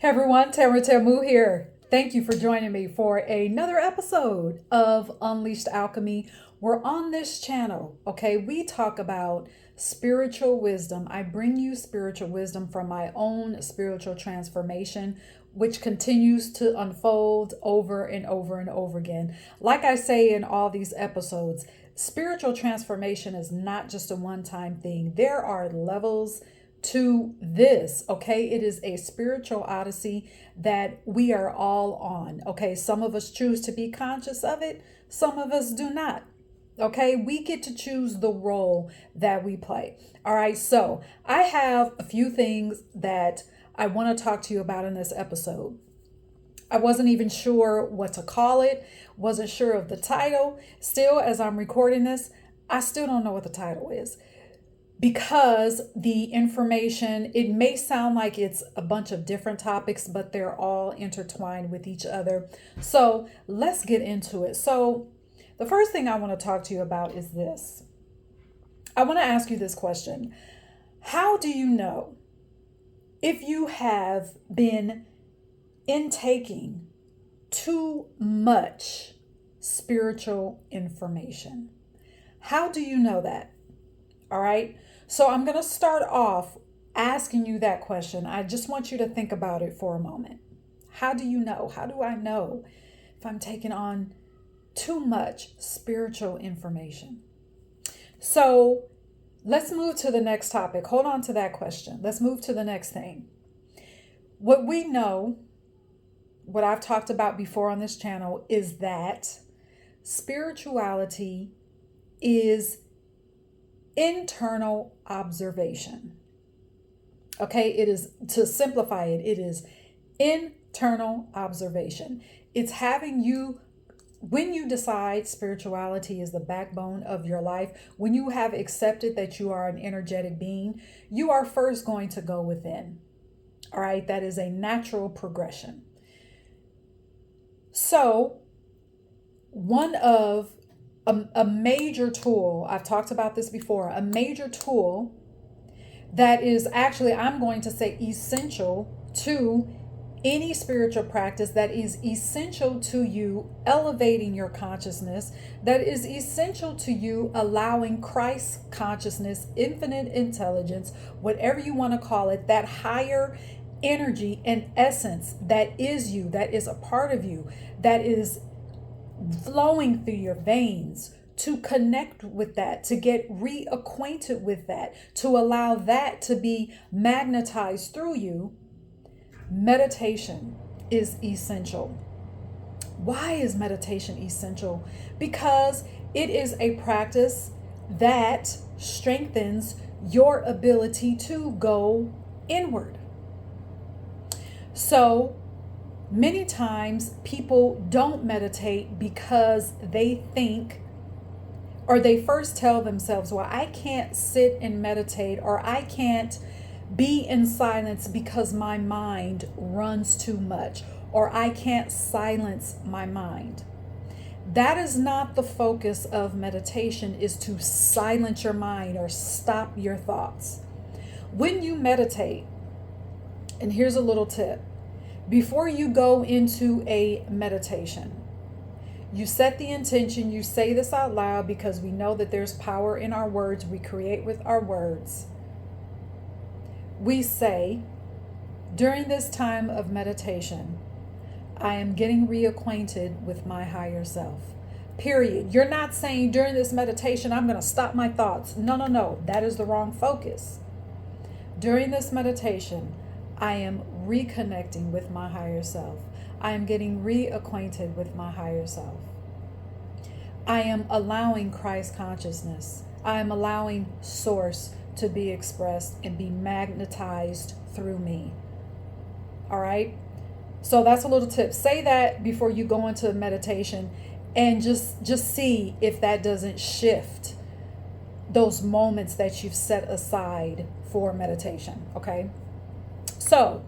Hey everyone, Tamara Tamu here. Thank you for joining me for another episode of Unleashed Alchemy. We're on this channel, okay? We talk about spiritual wisdom. I bring you spiritual wisdom from my own spiritual transformation, which continues to unfold over and over and over again. Like I say in all these episodes, spiritual transformation is not just a one-time thing. There are levels to this, okay? It is a spiritual odyssey that we are all on, okay? Some of us choose to be conscious of it, some of us do not, okay? We get to choose the role that we play. All right, so I have a few things that I want to talk to you about in this episode. I wasn't even sure what to call it, wasn't sure of the title. Still, as I'm recording this, I still don't know what the title is, because the information, it may sound like it's a bunch of different topics, but they're all intertwined with each other. So let's get into it. So the first thing I want to talk to you about is this. I want to ask you this question. How do you know if you have been intaking too much spiritual information? How do you know that? All right. So I'm going to start off asking you that question. I just want you to think about it for a moment. How do you know? How do I know if I'm taking on too much spiritual information? So let's move to the next topic. Hold on to that question. Let's move to the next thing. What we know, what I've talked about before on this channel, is that spirituality is internal observation. Okay, it is, to simplify it, it is internal observation. It's having you, when you decide spirituality is the backbone of your life, when you have accepted that you are an energetic being, you are first going to go within. All right, that is a natural progression. So, one of a major tool, I've talked about this before, a major tool that is actually, I'm going to say, essential to any spiritual practice, that is essential to you elevating your consciousness, that is essential to you allowing Christ consciousness, infinite intelligence, whatever you want to call it, that higher energy and essence that is you, that is a part of you, that is flowing through your veins, to connect with that, to get reacquainted with that, to allow that to be magnetized through you. Meditation is essential. Why is meditation essential? Because it is a practice that strengthens your ability to go inward. So many times people don't meditate because they think, or they first tell themselves, well, I can't sit and meditate, or I can't be in silence because my mind runs too much, or I can't silence my mind. That is not the focus of meditation, is to silence your mind or stop your thoughts. When you meditate, and here's a little tip, before you go into a meditation, you set the intention, you say this out loud, because we know that there's power in our words. We create with our words. We say, during this time of meditation, I am getting reacquainted with my higher self. Period. You're not saying during this meditation, I'm going to stop my thoughts. No. That is the wrong focus. During this meditation, I am reconnecting with my higher self. I am getting reacquainted with my higher self. I am allowing Christ consciousness. I am allowing Source to be expressed and be magnetized through me. All right? So that's a little tip. Say that before you go into meditation, and just see if that doesn't shift those moments that you've set aside for meditation. Okay? So,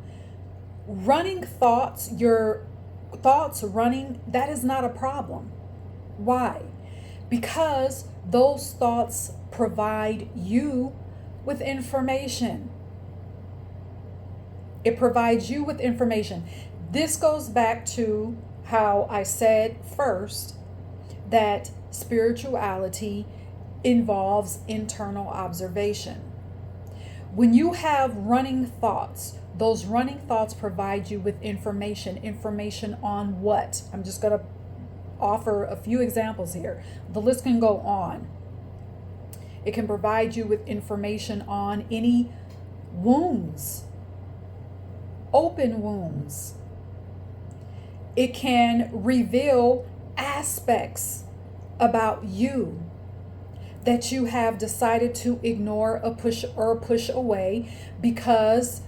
running thoughts, your thoughts running, that is not a problem. Why? Because those thoughts provide you with information. It provides you with information. This goes back to how I said first that spirituality involves internal observation. When you have running thoughts, those running thoughts provide you with information. Information on what? I'm just going to offer a few examples here. The list can go on. It can provide you with information on any wounds, open wounds. It can reveal aspects about you that you have decided to ignore or push away because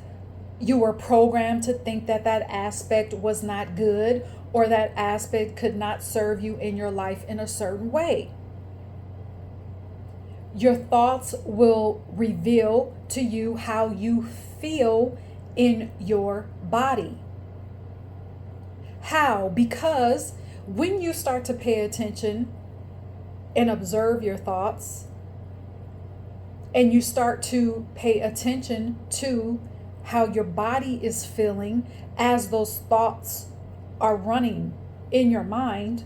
you were programmed to think that that aspect was not good, or that aspect could not serve you in your life in a certain way. Your thoughts will reveal to you how you feel in your body. How? Because when you start to pay attention and observe your thoughts, and you start to pay attention to how your body is feeling as those thoughts are running in your mind,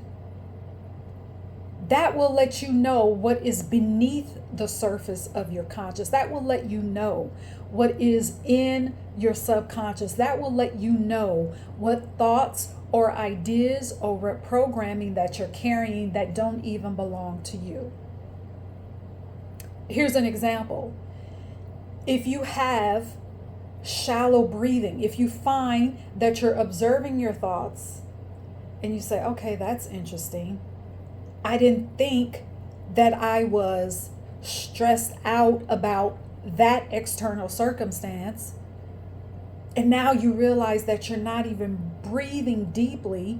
that will let you know what is beneath the surface of your conscious. That will let you know what is in your subconscious. That will let you know what thoughts or ideas or programming that you're carrying that don't even belong to you. Here's an example. If you have shallow breathing, if you find that you're observing your thoughts and you say, okay, that's interesting. I didn't think that I was stressed out about that external circumstance. And now you realize that you're not even breathing deeply.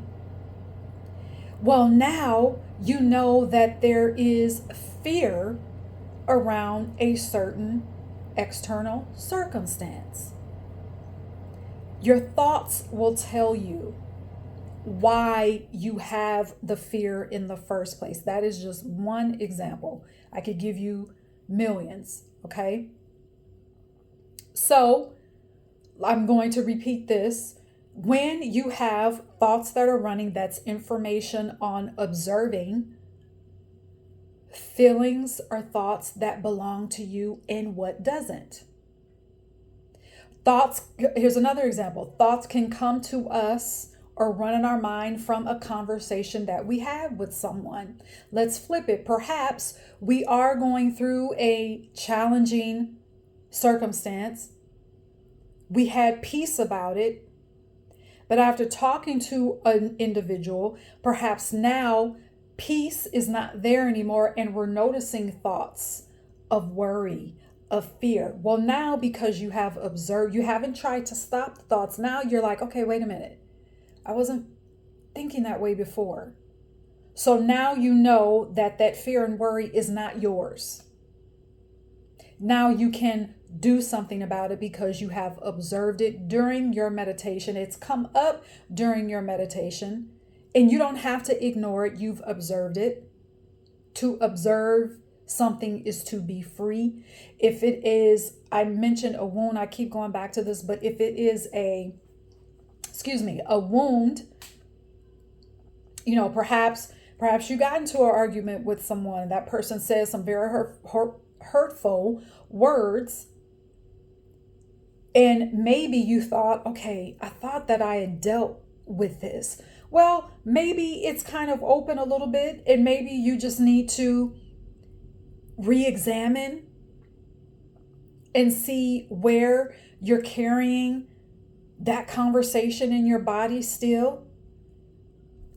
Well, now you know that there is fear around a certain external circumstance. Your thoughts will tell you why you have the fear in the first place. That is just one example. I could give you millions, okay? So I'm going to repeat this. When you have thoughts that are running, that's information on observing. Feelings are thoughts that belong to you and what doesn't. Thoughts, here's another example. Thoughts can come to us or run in our mind from a conversation that we had with someone. Let's flip it. Perhaps we are going through a challenging circumstance. We had peace about it, but after talking to an individual, perhaps now peace is not there anymore, and we're noticing thoughts of worry, of fear. Well, now because you have observed, you haven't tried to stop the thoughts. Now you're like, okay, wait a minute. I wasn't thinking that way before. So now you know that that fear and worry is not yours. Now you can do something about it because you have observed it during your meditation. It's come up during your meditation, and you don't have to ignore it. You've observed it. To observe something is to be free. If it is, I mentioned a wound, I keep going back to this, but if it is a wound, perhaps you got into an argument with someone. That person says some very hurtful words. And maybe you thought, okay, I thought that I had dealt with this. Well, maybe it's kind of open a little bit, and maybe you just need to re-examine and see where you're carrying that conversation in your body still.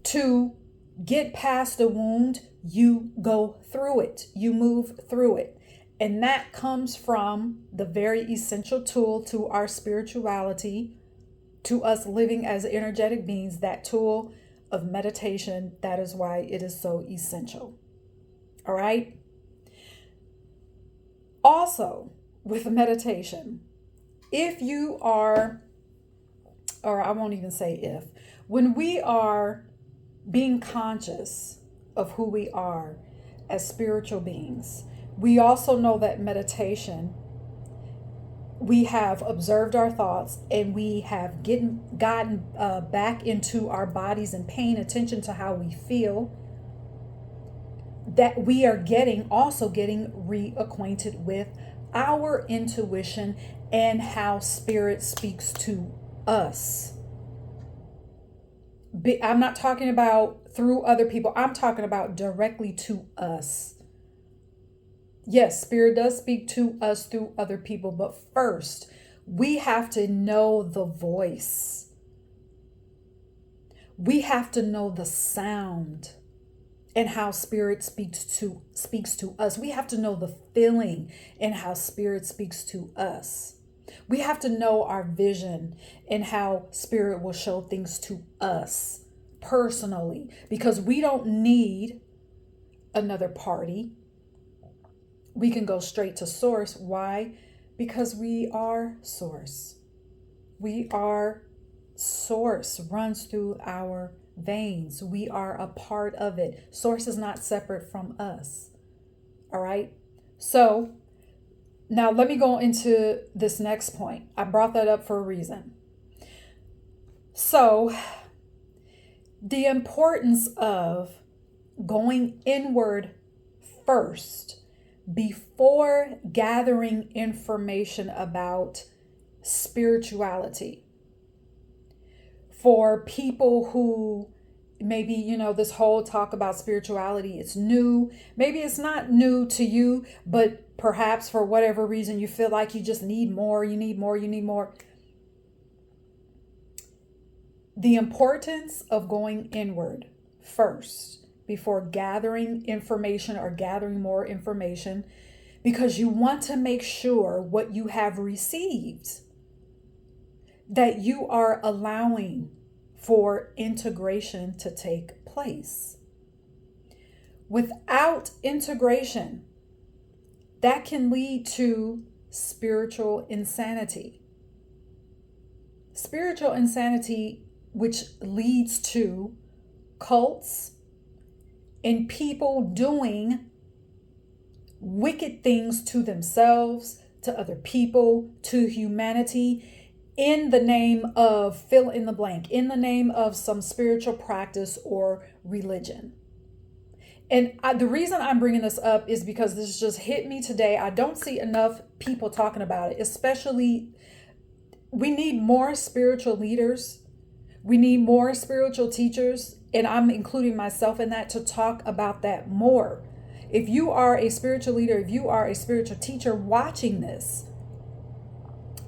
To get past the wound, you go through it, you move through it. And that comes from the very essential tool to our spirituality, to us living as energetic beings, that tool of meditation. That is why it is so essential. All right. Also, with meditation, if you are, or I won't even say if, when we are being conscious of who we are as spiritual beings, we also know that meditation we have observed our thoughts, and we have gotten back into our bodies and paying attention to how we feel, that we are also getting reacquainted with our intuition and how spirit speaks to us. I'm not talking about through other people. I'm talking about directly to us. Yes, spirit does speak to us through other people, but first, we have to know the voice. We have to know the sound and how spirit speaks to us. We have to know the feeling and how spirit speaks to us. We have to know our vision and how spirit will show things to us personally, because we don't need another party. We can go straight to source. Why? Because we are source. We are source, runs through our veins. We are a part of it. Source is not separate from us. All right. So now let me go into this next point. I brought that up for a reason. So the importance of going inward first before gathering information about spirituality. For people who maybe, this whole talk about spirituality, it's new. Maybe it's not new to you, but perhaps for whatever reason you feel like you just need more, you need more. The importance of going inward first before gathering information or gathering more information, because you want to make sure what you have received, that you are allowing for integration to take place. Without integration, that can lead to spiritual insanity. Spiritual insanity, which leads to cults and people doing wicked things to themselves, to other people, to humanity, in the name of fill in the blank, in the name of some spiritual practice or religion. And the reason I'm bringing this up is because this just hit me today. I don't see enough people talking about it, especially we need more spiritual leaders. We need more spiritual teachers, and I'm including myself in that, to talk about that more. If you are a spiritual leader, if you are a spiritual teacher watching this,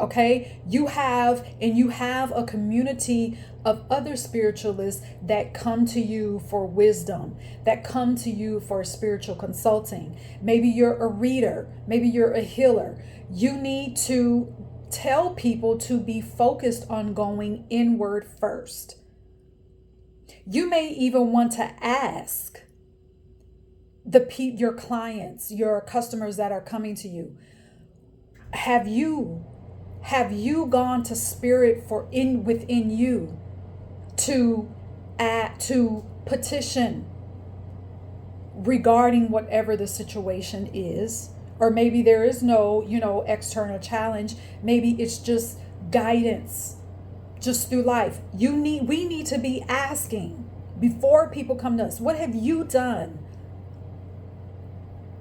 okay, you have a community of other spiritualists that come to you for wisdom, that come to you for spiritual consulting. Maybe you're a reader, maybe you're a healer. You need to tell people to be focused on going inward first. You may even want to ask your clients, your customers that are coming to you, have you gone to spirit within you to petition regarding whatever the situation is? Or maybe there is no, external challenge. Maybe it's just guidance just through life. We need to be asking before people come to us, what have you done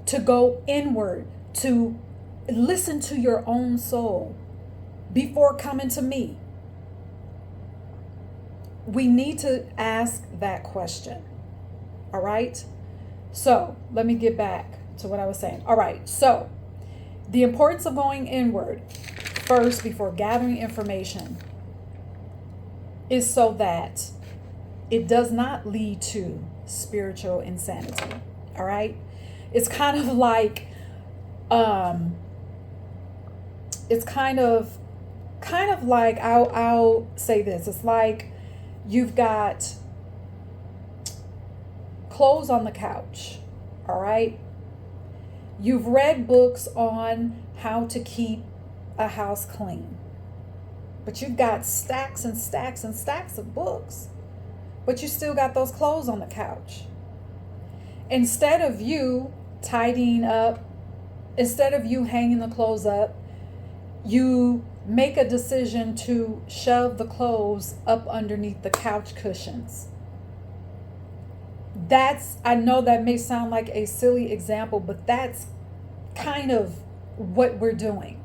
to go inward, to listen to your own soul before coming to me? We need to ask that question. All right. So let me get back to what I was saying. All right. So the importance of going inward first before gathering information is so that it does not lead to spiritual insanity. All right. It's kind of like, I'll say this. It's like you've got clothes on the couch. All right. You've read books on how to keep a house clean, but you've got stacks and stacks and stacks of books, but you still got those clothes on the couch. Instead of you tidying up, instead of you hanging the clothes up, You make a decision to shove the clothes up underneath the couch cushions. I know that may sound like a silly example, but that's kind of what we're doing.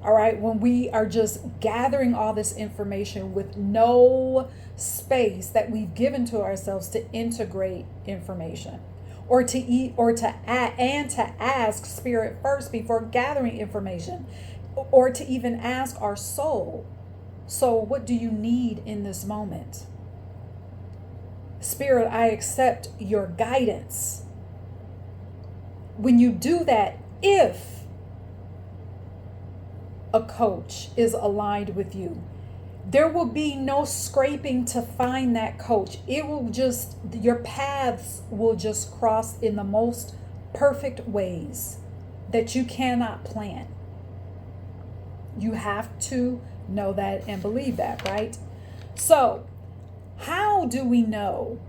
All right. When we are just gathering all this information with no space that we've given to ourselves to integrate information or to eat or to ask spirit first before gathering information, or to even ask our soul, so what do you need in this moment? Spirit, I accept your guidance. When you do that, if a coach is aligned with you, there will be no scraping to find that coach. It will just, your paths will just cross in the most perfect ways that you cannot plan. You have to know that and believe that, right? So, how do we know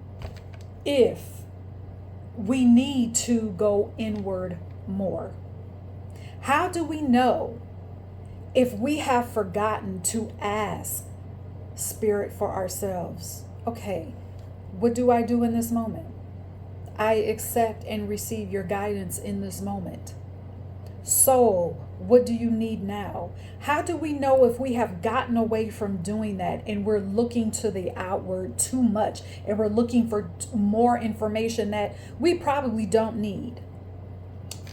if we need to go inward more? How do we know if we have forgotten to ask Spirit for ourselves? Okay, what do I do in this moment? I accept and receive your guidance in this moment. Soul, what do you need now? How do we know if we have gotten away from doing that and we're looking to the outward too much and we're looking for more information that we probably don't need?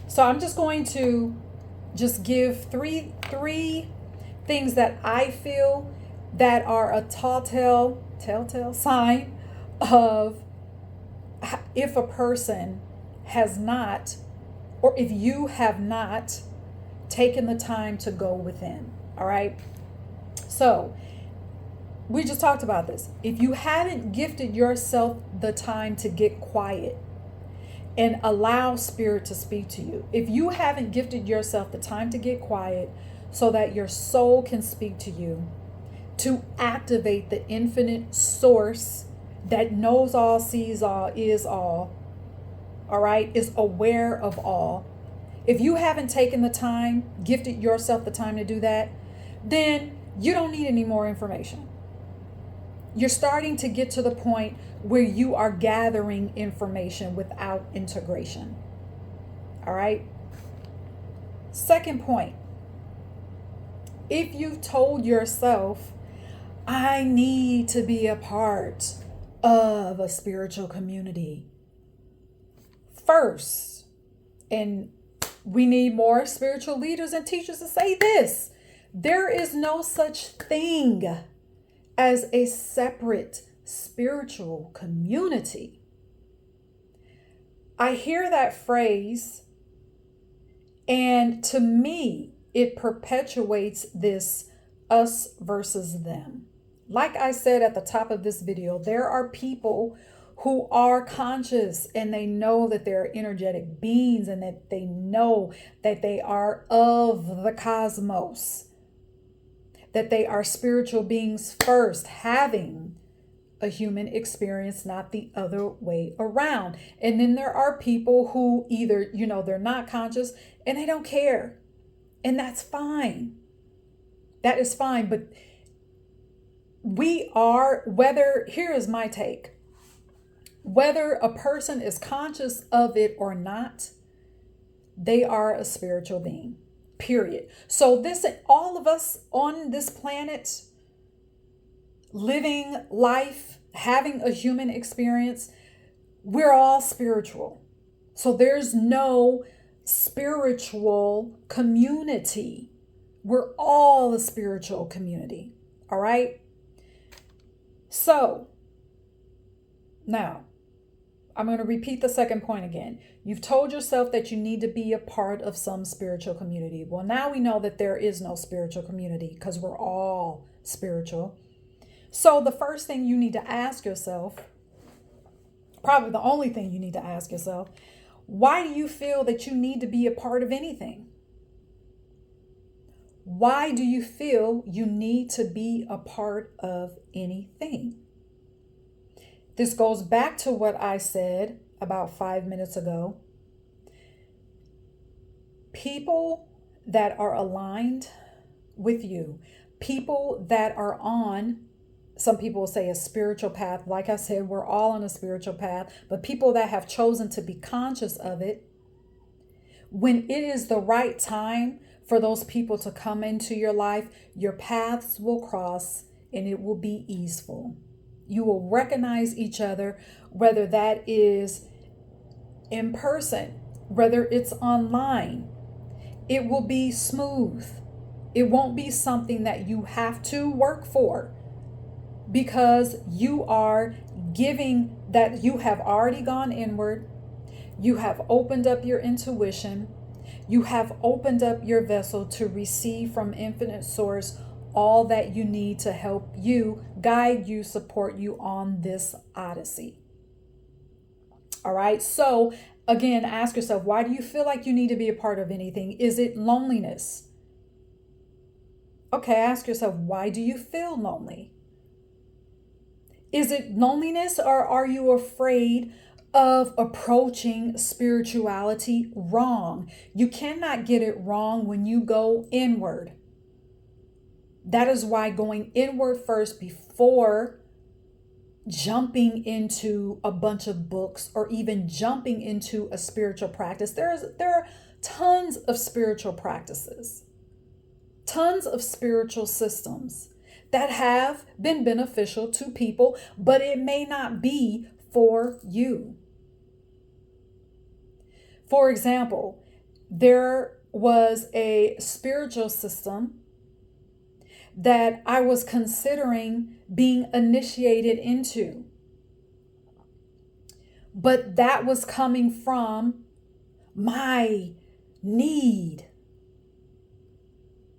So I'm just going to just give three things that I feel that are a telltale sign of if a person has not, or if you have not taken the time to go within. All right. So we just talked about this. If you haven't gifted yourself the time to get quiet and allow Spirit to speak to you, if you haven't gifted yourself the time to get quiet so that your soul can speak to you, to activate the infinite source that knows all, sees all, is all right, is aware of all. If you haven't taken the time, gifted yourself the time to do that, then you don't need any more information. You're starting to get to the point where you are gathering information without integration. All right. Second point, if you've told yourself, I need to be a part of a spiritual community first, and we need more spiritual leaders and teachers to say this: there is no such thing as a separate spiritual community. I hear that phrase, and to me, it perpetuates this us versus them. Like I said at the top of this video, there are people who are conscious and they know that they're energetic beings and that they know that they are of the cosmos, that they are spiritual beings first, having a human experience, not the other way around. And then there are people who either, they're not conscious and they don't care. And that's fine. That is fine. But here is my take. Whether a person is conscious of it or not, they are a spiritual being, period. So all of us on this planet, living life, having a human experience, we're all spiritual. So there's no spiritual community. We're all a spiritual community. All right. So now I'm going to repeat the second point again. You've told yourself that you need to be a part of some spiritual community. Well, now we know that there is no spiritual community because we're all spiritual. So the first thing you need to ask yourself, probably the only thing you need to ask yourself, why do you feel that you need to be a part of anything? Why do you feel you need to be a part of anything? This goes back to what I said about 5 minutes ago. People that are aligned with you. People that are on, some people will say, a spiritual path. Like I said, we're all on a spiritual path, but people that have chosen to be conscious of it, when it is the right time for those people to come into your life, your paths will cross and it will be easeful. You will recognize each other, whether that is in person, whether it's online. It will be smooth. It won't be something that you have to work for, because you are giving that. You have already gone inward. You have opened up your intuition. You have opened up your vessel to receive from infinite source all that you need to help you, guide you, support you on this odyssey. All right. So again, ask yourself, why do you feel like you need to be a part of anything? Is it loneliness? Okay, ask yourself, why do you feel lonely? Is it loneliness, or are you afraid of approaching spirituality wrong? You cannot get it wrong when you go inward. That is why going inward first before jumping into a bunch of books or even jumping into a spiritual practice. There are tons of spiritual practices, tons of spiritual systems that have been beneficial to people, but it may not be for you. For example, there was a spiritual system that I was considering being initiated into, but that was coming from my need.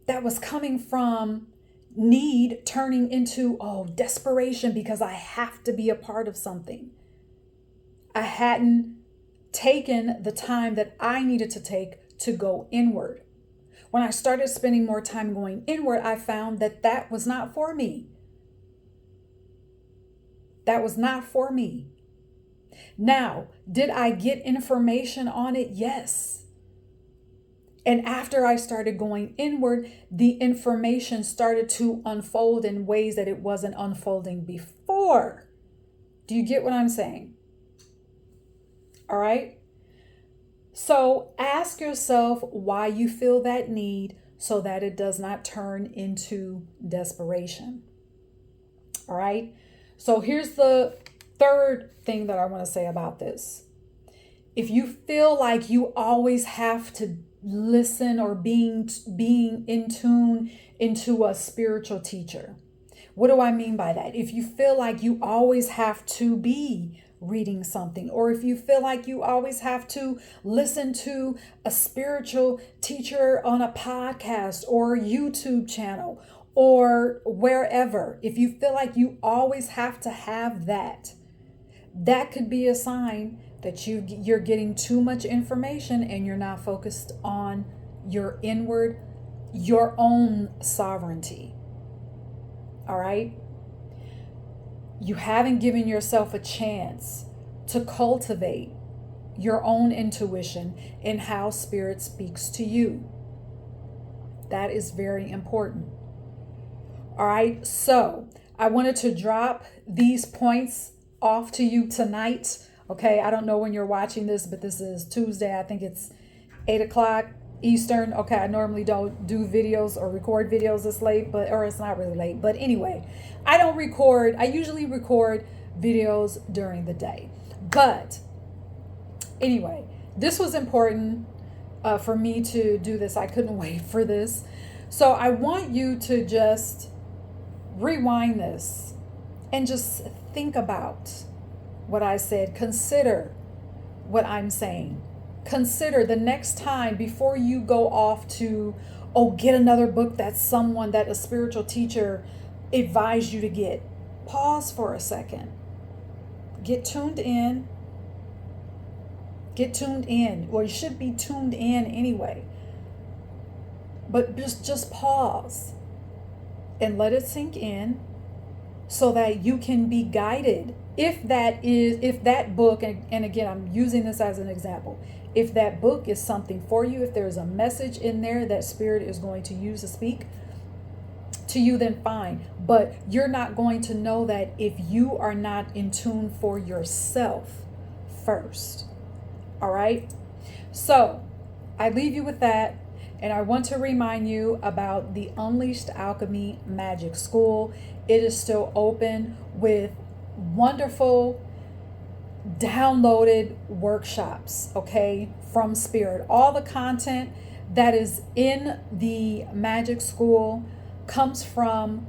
That was coming from need turning into, desperation, because I have to be a part of something. I hadn't taken the time that I needed to take to go inward. When I started spending more time going inward, I found that that was not for me. That was not for me. Now, did I get information on it? Yes. And after I started going inward, the information started to unfold in ways that it wasn't unfolding before. Do you get what I'm saying? All right. So ask yourself why you feel that need, so that it does not turn into desperation. All right. So here's the third thing that I want to say about this. If you feel like you always have to listen or being in tune into a spiritual teacher, what do I mean by that? If you feel like you always have to be reading something, or if you feel like you always have to listen to a spiritual teacher on a podcast or YouTube channel or wherever, if you feel like you always have to have that, that could be a sign that you're getting too much information and you're not focused on your inward, your own sovereignty. All right? You haven't given yourself a chance to cultivate your own intuition and how spirit speaks to you. That is very important. All right, so I wanted to drop these points off to you tonight. Okay, I don't know when you're watching this, but this is Tuesday. I think it's 8 o'clock Eastern. Okay, I normally don't do videos or record videos this late, or it's not really late. But anyway, I usually record videos during the day. But anyway, this was important for me to do this. I couldn't wait for this. So I want you to just rewind this and just think about what I said. Consider what I'm saying. Consider the next time before you go off to, get another book that a spiritual teacher advised you to get. Pause for a second. Get tuned in. Well, you should be tuned in anyway. But just pause and let it sink in so that you can be guided. If that book, and again, I'm using this as an example, if that book is something for you, if there's a message in there that spirit is going to use to speak, to you, then fine. But you're not going to know that if you are not in tune for yourself first. All right? So I leave you with that. And I want to remind you about the Unleashed Alchemy Magic School. It is still open with wonderful downloaded workshops, okay, from Spirit. All the content that is in the Magic School comes from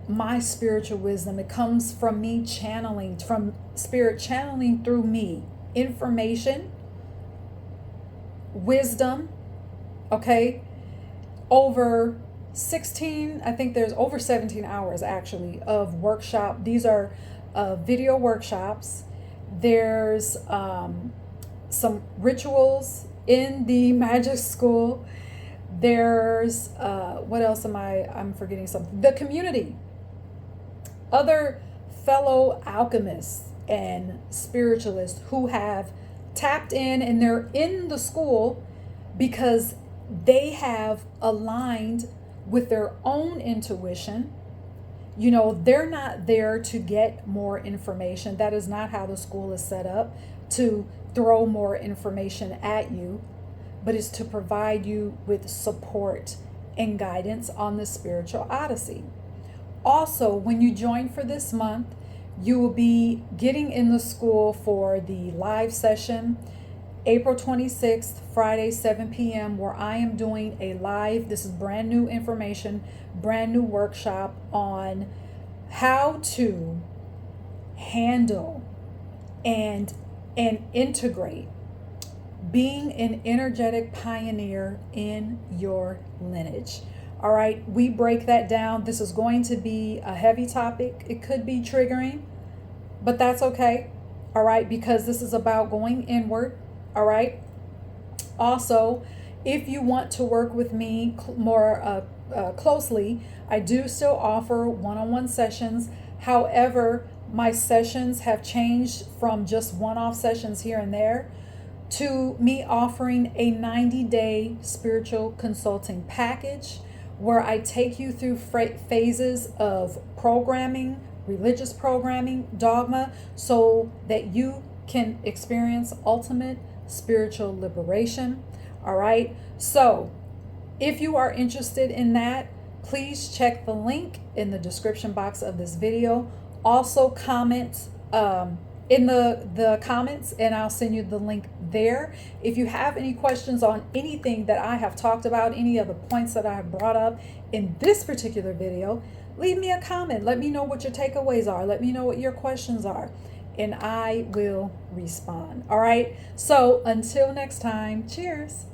my spiritual wisdom. It comes from me channeling, from Spirit channeling through me information, wisdom, okay, over 16, I think there's over 17 hours actually of workshop. These are video workshops. There's some rituals in the magic school. There's what else I'm forgetting something. The community, other fellow alchemists and spiritualists who have tapped in, and they're in the school because they have aligned with their own intuition. You know, they're not there to get more information. That is not how the school is set up, to throw more information at you, but it's to provide you with support and guidance on the spiritual odyssey. Also, when you join for this month, you will be getting in the school for the live session April 26th, Friday, 7 p.m., where I am doing a live, this is brand new information, brand new workshop on how to handle and integrate being an energetic pioneer in your lineage. All right, we break that down. This is going to be a heavy topic. It could be triggering, but that's okay. All right, because this is about going inward. All right. Also, if you want to work with me more closely, I do still offer one-on-one sessions. However, my sessions have changed from just one-off sessions here and there to me offering a 90-day spiritual consulting package where I take you through phases of programming, religious programming, dogma, so that you can experience ultimate spiritual liberation. All right. So if you are interested in that, please check the link in the description box of this video. Also comment in the comments, and I'll send you the link there. If you have any questions on anything that I have talked about, any of the points that I have brought up in this particular video, leave me a comment. Let me know what your takeaways are. Let me know what your questions are, and I will respond. All right. So until next time, cheers.